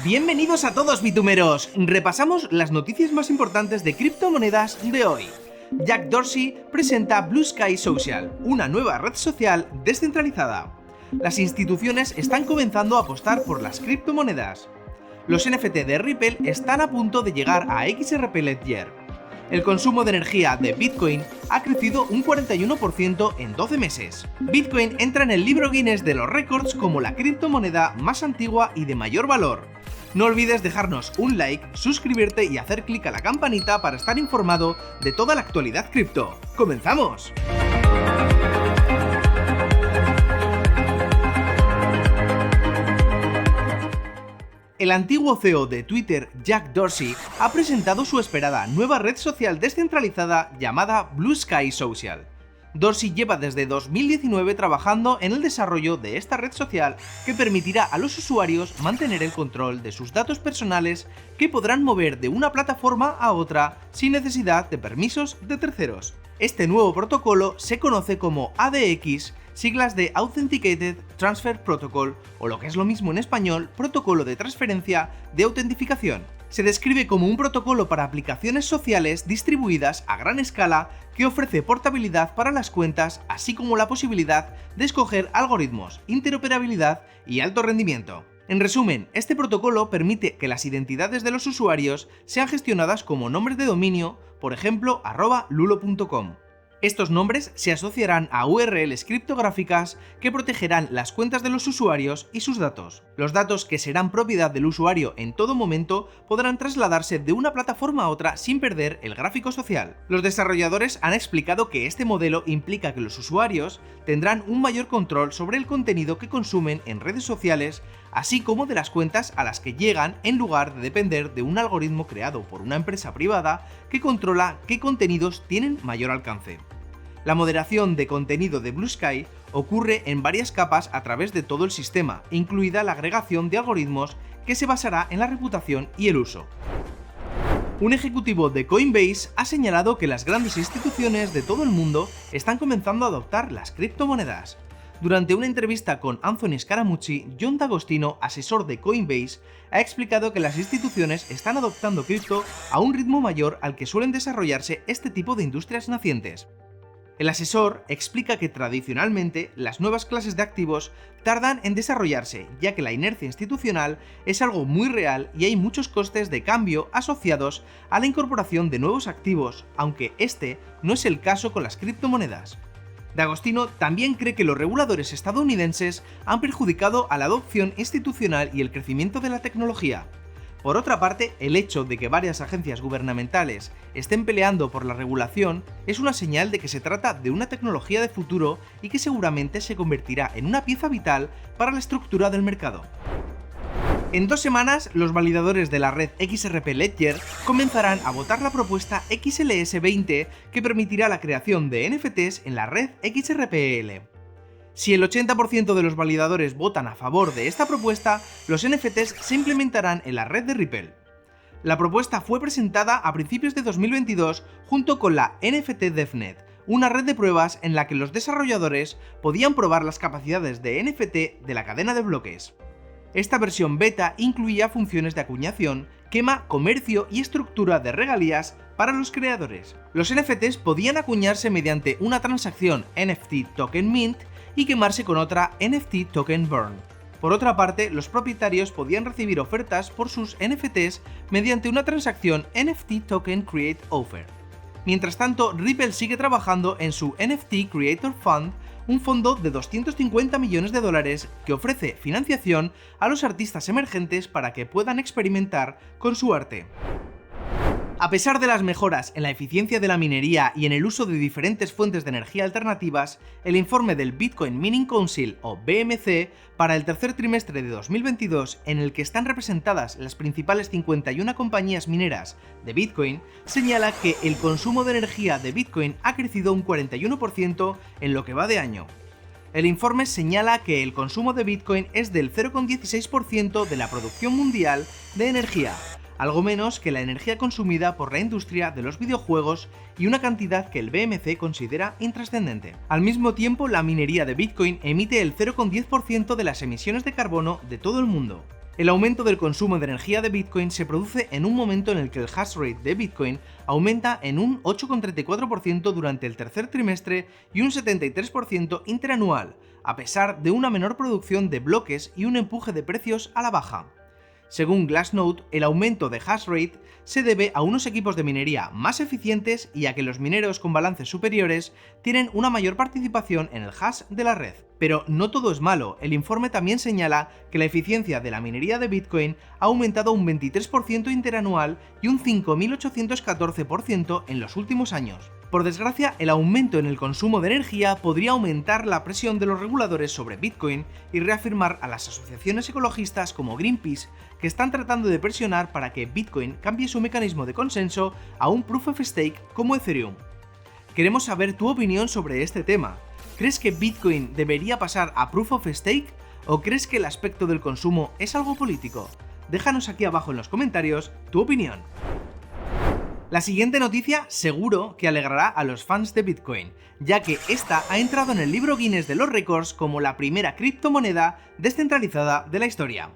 Bienvenidos a todos, bitumeros. Repasamos las noticias más importantes de criptomonedas de hoy. Jack Dorsey presenta Blue Sky Social, una nueva red social descentralizada. Las instituciones están comenzando a apostar por las criptomonedas. Los NFT de Ripple están a punto de llegar a XRP Ledger. El consumo de energía de Bitcoin ha crecido un 41% en 12 meses. Bitcoin entra en el libro Guinness de los récords como la criptomoneda más antigua y de mayor valor. No olvides dejarnos un like, suscribirte y hacer clic a la campanita para estar informado de toda la actualidad cripto. ¡Comenzamos! El antiguo CEO de Twitter, Jack Dorsey, ha presentado su esperada nueva red social descentralizada llamada Blue Sky Social. Dorsey lleva desde 2019 trabajando en el desarrollo de esta red social que permitirá a los usuarios mantener el control de sus datos personales que podrán mover de una plataforma a otra sin necesidad de permisos de terceros. Este nuevo protocolo se conoce como ADX, siglas de Authenticated Transfer Protocol, o lo que es lo mismo en español, protocolo de transferencia de autentificación. Se describe como un protocolo para aplicaciones sociales distribuidas a gran escala que ofrece portabilidad para las cuentas, así como la posibilidad de escoger algoritmos, interoperabilidad y alto rendimiento. En resumen, este protocolo permite que las identidades de los usuarios sean gestionadas como nombres de dominio, por ejemplo, @lulo.com. Estos nombres se asociarán a URLs criptográficas que protegerán las cuentas de los usuarios y sus datos. Los datos, que serán propiedad del usuario en todo momento, podrán trasladarse de una plataforma a otra sin perder el gráfico social. Los desarrolladores han explicado que este modelo implica que los usuarios tendrán un mayor control sobre el contenido que consumen en redes sociales, así como de las cuentas a las que llegan, en lugar de depender de un algoritmo creado por una empresa privada que controla qué contenidos tienen mayor alcance. La moderación de contenido de Blue Sky ocurre en varias capas a través de todo el sistema, incluida la agregación de algoritmos que se basará en la reputación y el uso. Un ejecutivo de Coinbase ha señalado que las grandes instituciones de todo el mundo están comenzando a adoptar las criptomonedas. Durante una entrevista con Anthony Scaramucci, John D'Agostino, asesor de Coinbase, ha explicado que las instituciones están adoptando cripto a un ritmo mayor al que suelen desarrollarse este tipo de industrias nacientes. El asesor explica que tradicionalmente las nuevas clases de activos tardan en desarrollarse, ya que la inercia institucional es algo muy real y hay muchos costes de cambio asociados a la incorporación de nuevos activos, aunque este no es el caso con las criptomonedas. D'Agostino también cree que los reguladores estadounidenses han perjudicado a la adopción institucional y el crecimiento de la tecnología. Por otra parte, el hecho de que varias agencias gubernamentales estén peleando por la regulación es una señal de que se trata de una tecnología de futuro y que seguramente se convertirá en una pieza vital para la estructura del mercado. En 2 semanas, los validadores de la red XRP Ledger comenzarán a votar la propuesta XLS20 que permitirá la creación de NFTs en la red XRPL. Si el 80% de los validadores votan a favor de esta propuesta, los NFTs se implementarán en la red de Ripple. La propuesta fue presentada a principios de 2022 junto con la NFT DevNet, una red de pruebas en la que los desarrolladores podían probar las capacidades de NFT de la cadena de bloques. Esta versión beta incluía funciones de acuñación, quema, comercio y estructura de regalías para los creadores. Los NFTs podían acuñarse mediante una transacción NFT Token Mint y quemarse con otra NFT Token Burn. Por otra parte, los propietarios podían recibir ofertas por sus NFTs mediante una transacción NFT Token Create Offer. Mientras tanto, Ripple sigue trabajando en su NFT Creator Fund, un fondo de $250 millones que ofrece financiación a los artistas emergentes para que puedan experimentar con su arte. A pesar de las mejoras en la eficiencia de la minería y en el uso de diferentes fuentes de energía alternativas, el informe del Bitcoin Mining Council, o BMC, para el tercer trimestre de 2022, en el que están representadas las principales 51 compañías mineras de Bitcoin, señala que el consumo de energía de Bitcoin ha crecido un 41% en lo que va de año. El informe señala que el consumo de Bitcoin es del 0,16% de la producción mundial de energía, algo menos que la energía consumida por la industria de los videojuegos y una cantidad que el BMC considera intrascendente. Al mismo tiempo, la minería de Bitcoin emite el 0,10% de las emisiones de carbono de todo el mundo. El aumento del consumo de energía de Bitcoin se produce en un momento en el que el hash rate de Bitcoin aumenta en un 8,34% durante el tercer trimestre y un 73% interanual, a pesar de una menor producción de bloques y un empuje de precios a la baja. Según Glassnode, el aumento de hash rate se debe a unos equipos de minería más eficientes y a que los mineros con balances superiores tienen una mayor participación en el hash de la red. Pero no todo es malo, el informe también señala que la eficiencia de la minería de Bitcoin ha aumentado un 23% interanual y un 5.814% en los últimos años. Por desgracia, el aumento en el consumo de energía podría aumentar la presión de los reguladores sobre Bitcoin y reafirmar a las asociaciones ecologistas como Greenpeace, que están tratando de presionar para que Bitcoin cambie su mecanismo de consenso a un Proof of Stake como Ethereum. Queremos saber tu opinión sobre este tema. ¿Crees que Bitcoin debería pasar a Proof of Stake o crees que el aspecto del consumo es algo político? Déjanos aquí abajo en los comentarios tu opinión. La siguiente noticia seguro que alegrará a los fans de Bitcoin, ya que esta ha entrado en el libro Guinness de los récords como la primera criptomoneda descentralizada de la historia.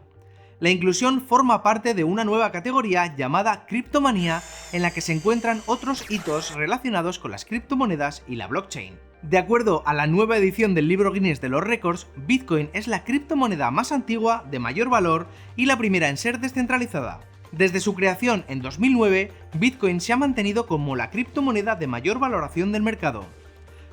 La inclusión forma parte de una nueva categoría llamada criptomanía, en la que se encuentran otros hitos relacionados con las criptomonedas y la blockchain. De acuerdo a la nueva edición del libro Guinness de los récords, Bitcoin es la criptomoneda más antigua, de mayor valor y la primera en ser descentralizada. Desde su creación en 2009, Bitcoin se ha mantenido como la criptomoneda de mayor valoración del mercado.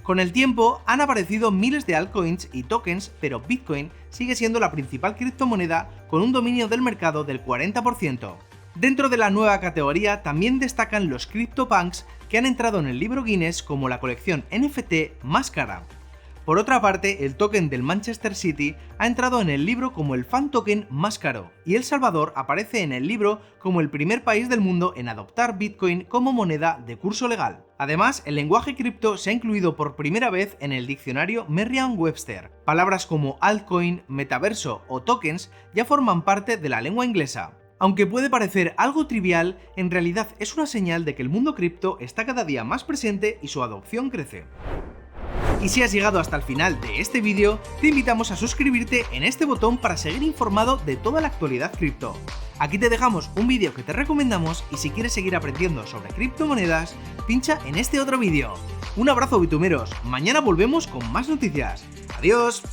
Con el tiempo han aparecido miles de altcoins y tokens, pero Bitcoin sigue siendo la principal criptomoneda con un dominio del mercado del 40%. Dentro de la nueva categoría también destacan los CryptoPunks, que han entrado en el libro Guinness como la colección NFT más cara. Por otra parte, el token del Manchester City ha entrado en el libro como el fan token más caro, y El Salvador aparece en el libro como el primer país del mundo en adoptar Bitcoin como moneda de curso legal. Además, el lenguaje cripto se ha incluido por primera vez en el diccionario Merriam-Webster. Palabras como altcoin, metaverso o tokens ya forman parte de la lengua inglesa. Aunque puede parecer algo trivial, en realidad es una señal de que el mundo cripto está cada día más presente y su adopción crece. Y si has llegado hasta el final de este vídeo, te invitamos a suscribirte en este botón para seguir informado de toda la actualidad cripto. Aquí te dejamos un vídeo que te recomendamos y si quieres seguir aprendiendo sobre criptomonedas, pincha en este otro vídeo. Un abrazo bitumeros, mañana volvemos con más noticias. ¡Adiós!